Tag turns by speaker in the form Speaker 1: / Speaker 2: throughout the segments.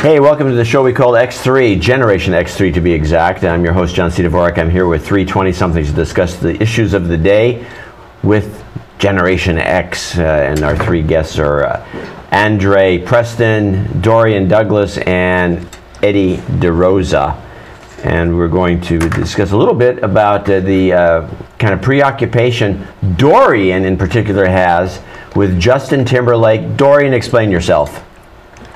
Speaker 1: Hey, welcome to the show we call X3, Generation X3 to be exact. I'm your host, John C. Dvorak. I'm here with three 20-somethings to discuss the issues of the day with Generation X. And our three guests are Andre Preston, Dorian Douglas, and Eddie DeRosa. And we're going to discuss a little bit about the kind of preoccupation Dorian in particular has with Justin Timberlake. Dorian, explain yourself.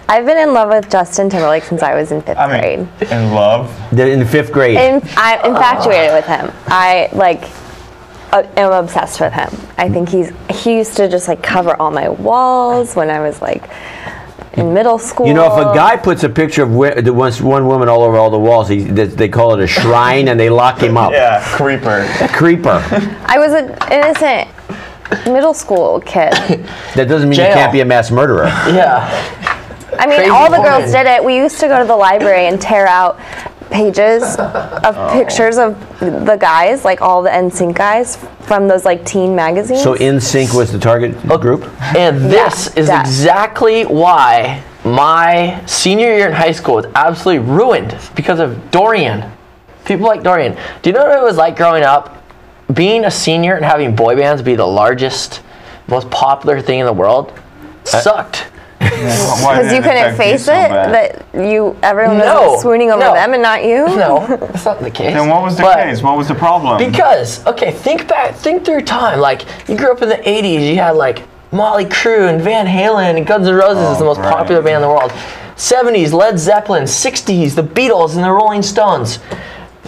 Speaker 2: I've been in love with Justin Timberlake since I was in fifth grade.
Speaker 3: In love?
Speaker 1: In the fifth grade.
Speaker 2: I'm infatuated with him. I am obsessed with him. I think he used to just like cover all my walls when I was like in middle school.
Speaker 1: You know, if a guy puts a picture of one woman all over all the walls, they call it a shrine and they lock him up.
Speaker 3: Yeah, creeper.
Speaker 1: A creeper.
Speaker 2: I was an innocent middle school kid.
Speaker 1: That doesn't mean you can't be a mass murderer.
Speaker 4: Yeah.
Speaker 2: I mean,
Speaker 4: Crazy
Speaker 2: all the
Speaker 4: woman.
Speaker 2: girls did it. We used to go to the library and tear out pages of pictures of the guys, like all the NSYNC guys from those like teen magazines.
Speaker 1: So NSYNC was the target group?
Speaker 4: And this is exactly why my senior year in high school was absolutely ruined because of Dorian. People like Dorian. Do you know what it was like growing up? Being a senior and having boy bands be the largest, most popular thing in the world sucked.
Speaker 2: Because you couldn't face it, that everyone was swooning over them and not you?
Speaker 4: No, that's not the case.
Speaker 3: Then what was the case? What was the problem?
Speaker 4: Because, okay, think through time. Like, you grew up in the 80s, you had like Motley Crue and Van Halen and Guns N' Roses is the most popular band in the world. 70s, Led Zeppelin, 60s, the Beatles and the Rolling Stones.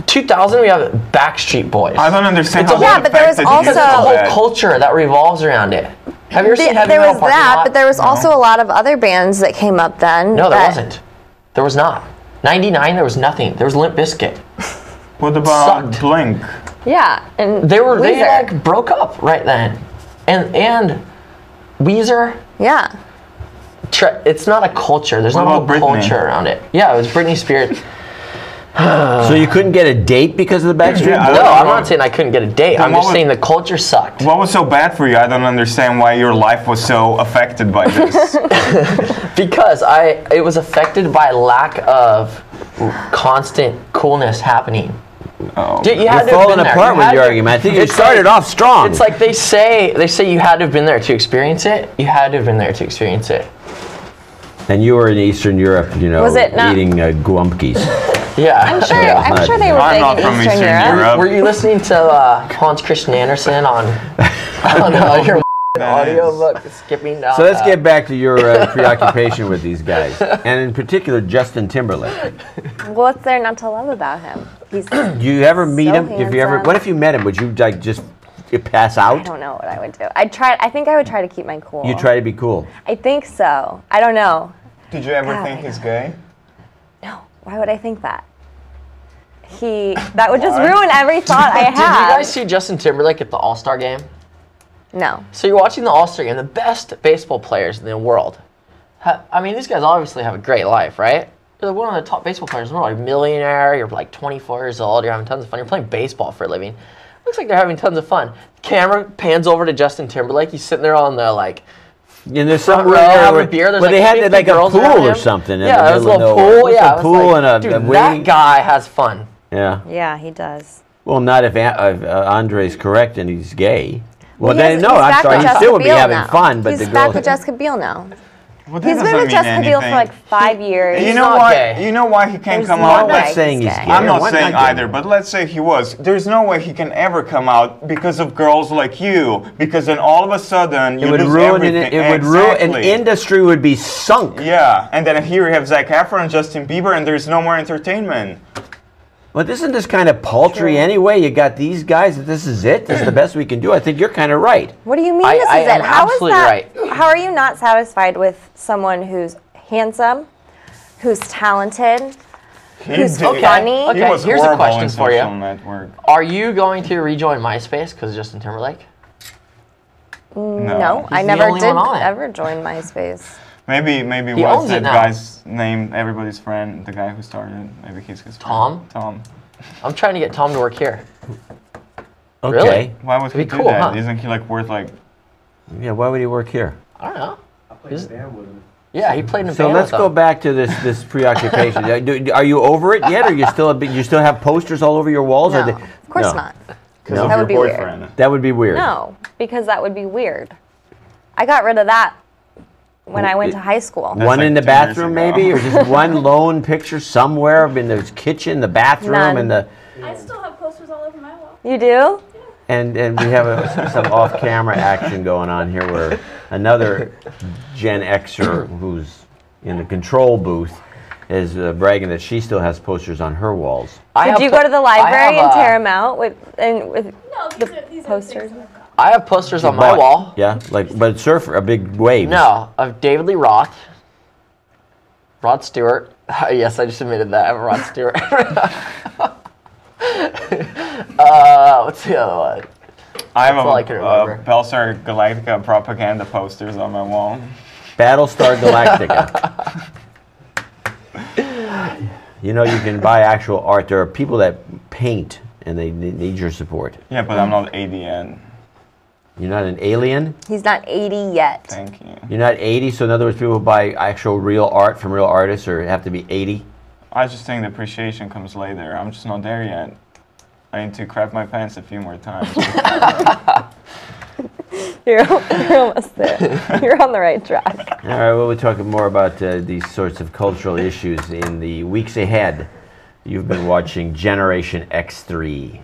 Speaker 4: 2000, we have Backstreet Boys.
Speaker 3: I don't understand
Speaker 4: It's
Speaker 3: how
Speaker 2: Yeah, but there was also
Speaker 4: the whole culture that revolves around it. Have you ever seen Heavy
Speaker 2: There
Speaker 4: Metal
Speaker 2: was
Speaker 4: Parking
Speaker 2: that,
Speaker 4: Lot?
Speaker 2: but there was also a lot of other bands that came up then.
Speaker 4: No, there wasn't. There was not. 99, there was nothing. There was Limp Bizkit.
Speaker 3: What about
Speaker 4: Sucked.
Speaker 3: Blink?
Speaker 2: Yeah, and
Speaker 4: They
Speaker 2: Weezer.
Speaker 4: like broke up right then. And Weezer,
Speaker 2: Yeah.
Speaker 4: it's not a culture. There's
Speaker 3: What
Speaker 4: not a
Speaker 3: about
Speaker 4: whole
Speaker 3: Britney?
Speaker 4: culture around it. Yeah, it was Britney Spears.
Speaker 1: So you couldn't get a date because of the Backstreet
Speaker 3: Yeah,
Speaker 1: Boys?
Speaker 4: No, I'm not saying I couldn't get a date.
Speaker 3: Then
Speaker 4: I'm
Speaker 3: what
Speaker 4: just
Speaker 3: was-
Speaker 4: saying the culture sucked.
Speaker 3: What was so bad for you? I don't understand why your life was so affected by this.
Speaker 4: Because it was affected by lack of constant coolness happening.
Speaker 3: Oh.
Speaker 4: Dude, you
Speaker 1: You're
Speaker 4: had to have
Speaker 1: falling
Speaker 4: been there.
Speaker 1: apart
Speaker 4: You
Speaker 1: with
Speaker 4: had
Speaker 1: your
Speaker 4: to-
Speaker 1: argument. I think you
Speaker 4: It's
Speaker 1: started
Speaker 4: like-
Speaker 1: off strong.
Speaker 4: It's like they say you had to have been there to experience it. You had to have been there to experience it.
Speaker 1: And you were in Eastern Europe, you know,
Speaker 2: Was it not-
Speaker 1: eating gugumpkies.
Speaker 4: Yeah.
Speaker 2: I'm sure they were
Speaker 3: I'm
Speaker 2: big
Speaker 3: not
Speaker 2: in
Speaker 3: from
Speaker 2: Eastern
Speaker 3: Eastern
Speaker 2: Europe.
Speaker 3: Europe.
Speaker 4: Were you listening to Hans Christian Andersen on your audiobook skipping down?
Speaker 1: So let's get back to your preoccupation with these guys, and in particular Justin Timberlake.
Speaker 2: What's there not to love about him? He's
Speaker 1: Do you ever meet
Speaker 2: So
Speaker 1: him? If you ever,
Speaker 2: handsome.
Speaker 1: what if you met him? Would you like just pass
Speaker 2: I
Speaker 1: out?
Speaker 2: don't know what I would do. I think I would try to keep my cool.
Speaker 1: You try to be cool.
Speaker 2: I think so. I don't know.
Speaker 3: Did you ever
Speaker 2: God,
Speaker 3: think
Speaker 2: I
Speaker 3: he's
Speaker 2: know.
Speaker 3: gay?
Speaker 2: No. Why would I think that? That would just ruin every thought I
Speaker 4: Did you
Speaker 2: had.
Speaker 4: guys see Justin Timberlake at the All-Star game?
Speaker 2: No.
Speaker 4: So you're watching the All-Star game, the best baseball players in the world. I mean, these guys obviously have a great life, right? You're one of the top baseball players in the world. You're a millionaire, you're like 24 years old, you're having tons of fun. You're playing baseball for a living. Looks like they're having tons of fun. Camera pans over to Justin Timberlake. He's sitting there on the like
Speaker 1: And there's
Speaker 4: front
Speaker 1: some
Speaker 4: row having a beer. There's
Speaker 1: well, they
Speaker 4: like
Speaker 1: had
Speaker 4: 50
Speaker 1: like a
Speaker 4: girls around
Speaker 1: pool or
Speaker 4: him.
Speaker 1: something.
Speaker 4: Yeah, there's a little pool. Yeah,
Speaker 1: a pool and a
Speaker 4: dude,
Speaker 1: waiting.
Speaker 4: that guy has fun.
Speaker 1: Yeah.
Speaker 2: Yeah, he does.
Speaker 1: Well, not if Andre's correct and he's gay. Well,
Speaker 2: He's-
Speaker 1: then no,
Speaker 2: he's
Speaker 1: I'm
Speaker 2: back
Speaker 1: sorry.
Speaker 2: with
Speaker 1: He
Speaker 2: Jessica
Speaker 1: still would be
Speaker 2: Biel
Speaker 1: having
Speaker 2: now.
Speaker 1: fun, but
Speaker 2: He's
Speaker 1: the
Speaker 2: back
Speaker 1: girls.
Speaker 2: with Jessica Biel now.
Speaker 3: Well, that
Speaker 2: He's been
Speaker 3: doesn't
Speaker 2: with
Speaker 3: mean
Speaker 2: Jessica Biel for
Speaker 3: anything.
Speaker 2: like 5 years.
Speaker 3: You know
Speaker 4: not
Speaker 3: why?
Speaker 4: gay.
Speaker 3: You know why he can't
Speaker 2: There's
Speaker 3: come
Speaker 2: no
Speaker 3: out?
Speaker 1: I'm not
Speaker 2: way
Speaker 1: saying
Speaker 2: he's
Speaker 1: he's
Speaker 2: gay.
Speaker 1: gay.
Speaker 3: I'm not
Speaker 1: Why
Speaker 3: saying
Speaker 1: gay?
Speaker 3: either, but let's say he was. There's no way he can ever come out because of girls like you. Because then all of a sudden you
Speaker 1: It would
Speaker 3: lose
Speaker 1: ruin
Speaker 3: everything.
Speaker 1: it. Would ruin an
Speaker 3: Exactly.
Speaker 1: industry would be sunk.
Speaker 3: Yeah, and then here you have Zac Efron and Justin Bieber, and there's no more entertainment.
Speaker 1: But isn't this kind of paltry anyway? You got these guys. This is it. This is the best we can do. I think you're kind of right.
Speaker 2: What do you mean
Speaker 4: I
Speaker 2: this is
Speaker 4: am
Speaker 2: it? How is
Speaker 4: absolutely
Speaker 2: that?
Speaker 4: right.
Speaker 2: How are you not satisfied with someone who's handsome, who's talented, who's
Speaker 3: did.
Speaker 2: funny?
Speaker 4: Okay.
Speaker 3: He was
Speaker 4: here's a
Speaker 3: horrible
Speaker 4: question
Speaker 3: in
Speaker 4: for you.
Speaker 3: Social Network.
Speaker 4: Are you going to rejoin MySpace because of Justin Timberlake?
Speaker 2: No, I
Speaker 4: He's the
Speaker 2: never
Speaker 4: only
Speaker 2: did
Speaker 4: one on it.
Speaker 2: ever join MySpace.
Speaker 3: Maybe
Speaker 4: He
Speaker 3: what's
Speaker 4: owns
Speaker 3: that
Speaker 4: it now.
Speaker 3: guy's name? Everybody's friend, the guy who started. Maybe he's his friend.
Speaker 4: Tom?
Speaker 3: Tom.
Speaker 4: I'm trying to get Tom to work here.
Speaker 1: Okay.
Speaker 4: Really?
Speaker 3: Why would he
Speaker 4: That'd be
Speaker 3: do
Speaker 4: cool,
Speaker 3: that?
Speaker 4: huh?
Speaker 3: Isn't he like worth like?
Speaker 1: Yeah. Why would he work here?
Speaker 4: I don't know.
Speaker 5: I played in a band with him.
Speaker 4: Yeah, he played in a
Speaker 1: So
Speaker 4: band
Speaker 1: let's
Speaker 4: with
Speaker 1: go
Speaker 4: them.
Speaker 1: back to this preoccupation. Are you over it yet, or you still have posters all over your walls?
Speaker 2: No,
Speaker 1: Or
Speaker 2: of course
Speaker 1: no.
Speaker 2: not.
Speaker 3: Because
Speaker 1: No.
Speaker 3: of
Speaker 2: That
Speaker 3: your
Speaker 2: would be weird.
Speaker 3: boyfriend.
Speaker 1: That would be weird.
Speaker 2: No, because that would be weird. I got rid of that when I went to high school.
Speaker 3: That's
Speaker 1: One
Speaker 3: like
Speaker 1: in the
Speaker 3: 2 years
Speaker 1: bathroom,
Speaker 3: ago.
Speaker 1: maybe, or just one lone picture somewhere in the kitchen, the bathroom,
Speaker 2: None.
Speaker 1: and the.
Speaker 5: I still have posters all over my wall.
Speaker 2: You do?
Speaker 1: And we have some off-camera action going on here, where another Gen Xer who's in the control booth is bragging that she still has posters on her walls.
Speaker 2: Did you go to the library and tear them out with
Speaker 5: No,
Speaker 2: the
Speaker 5: these are
Speaker 2: posters?
Speaker 5: things that I've got.
Speaker 4: I have posters on my
Speaker 1: But-
Speaker 4: wall.
Speaker 1: Yeah, but surfer, a big wave.
Speaker 4: No, of David Lee Roth, Rod Stewart. Yes, I just admitted that. I'm Rod Stewart. What's the other one?
Speaker 3: I have
Speaker 4: That's all I can remember.
Speaker 3: Battlestar Galactica propaganda posters on my wall.
Speaker 1: Battlestar Galactica. You know, you can buy actual art. There are people that paint, and they need your support.
Speaker 3: Yeah, but I'm not ADN.
Speaker 1: You're not an alien.
Speaker 2: He's not 80 yet.
Speaker 3: Thank you.
Speaker 1: You're not 80. So in other words, people who buy actual real art from real artists, or have to be 80.
Speaker 3: I just think the appreciation comes later. I'm just not there yet. I need to crap my pants a few more times.
Speaker 2: You're almost there. You're on the right track.
Speaker 1: All right, well, we'll talk more about these sorts of cultural issues in the weeks ahead. You've been watching Generation X3.